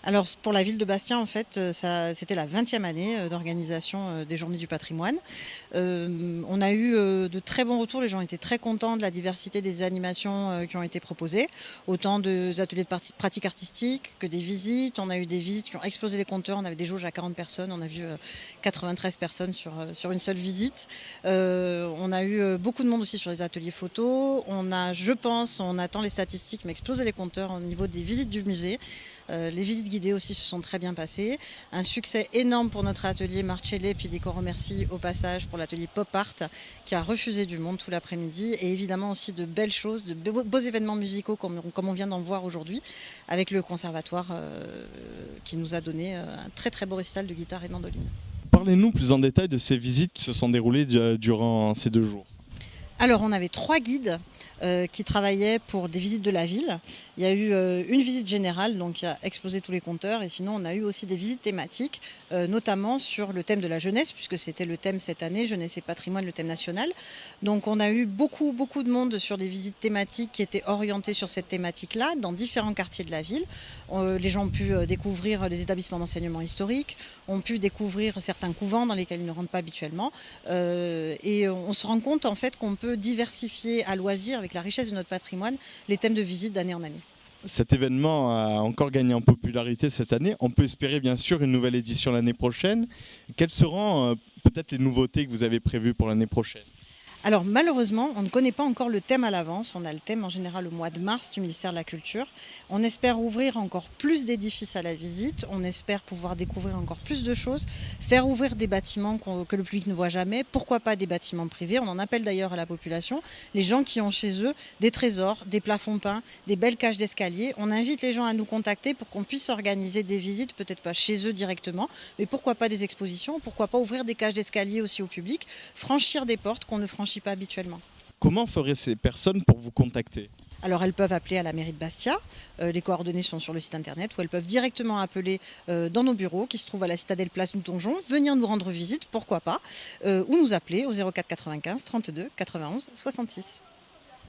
Alors pour la ville de Bastia, en fait, c'était la 20e année d'organisation des Journées du patrimoine. On a eu de très bons retours, les gens étaient très contents de la diversité des animations qui ont été proposées, autant des ateliers de pratique artistique que des visites. On a eu des visites qui ont explosé les compteurs, on avait des jauges à 40 personnes, on a vu 93 personnes sur une seule visite. On a eu beaucoup de monde aussi sur les ateliers photos. Je pense, on attend les statistiques, mais explosé les compteurs au niveau des visites du musée. Les visites guidées aussi se sont très bien passées. Un succès énorme pour notre atelier Marcellé, puis qu'on remercie au passage pour l'atelier Pop Art qui a refusé du monde tout l'après-midi. Et évidemment aussi de belles choses, de beaux événements musicaux comme on vient d'en voir aujourd'hui avec le conservatoire qui nous a donné un très très beau récital de guitare et de mandoline. Parlez-nous plus en détail de ces visites qui se sont déroulées durant ces 2 jours. Alors, on avait 3 guides qui travaillaient pour des visites de la ville. Il y a eu une visite générale, donc qui a explosé tous les compteurs. Et sinon, on a eu aussi des visites thématiques, notamment sur le thème de la jeunesse, puisque c'était le thème cette année, jeunesse et patrimoine, le thème national. Donc, on a eu beaucoup de monde sur des visites thématiques qui étaient orientées sur cette thématique-là, dans différents quartiers de la ville. Les gens ont pu découvrir les établissements d'enseignement historique, ont pu découvrir certains couvents dans lesquels ils ne rentrent pas habituellement. Et on se rend compte en fait qu'on peut diversifier à loisir, avec la richesse de notre patrimoine, les thèmes de visite d'année en année. Cet événement a encore gagné en popularité cette année. On peut espérer bien sûr une nouvelle édition l'année prochaine. Quelles seront peut-être les nouveautés que vous avez prévues pour l'année prochaine ? Alors malheureusement, on ne connaît pas encore le thème à l'avance. On a le thème en général au mois de mars du ministère de la Culture. On espère ouvrir encore plus d'édifices à la visite. On espère pouvoir découvrir encore plus de choses, faire ouvrir des bâtiments que le public ne voit jamais. Pourquoi pas des bâtiments privés? On en appelle d'ailleurs à la population. Les gens qui ont chez eux des trésors, des plafonds peints, des belles cages d'escalier. On invite les gens à nous contacter pour qu'on puisse organiser des visites, peut-être pas chez eux directement, mais pourquoi pas des expositions, pourquoi pas ouvrir des cages d'escalier aussi au public, franchir des portes qu'on ne franchit pas habituellement. Comment feraient ces personnes pour vous contacter ? Alors elles peuvent appeler à la mairie de Bastia, les coordonnées sont sur le site internet, ou elles peuvent directement appeler dans nos bureaux qui se trouvent à la Citadelle Place Donjon, venir nous rendre visite, pourquoi pas, ou nous appeler au 04 95 32 91 66.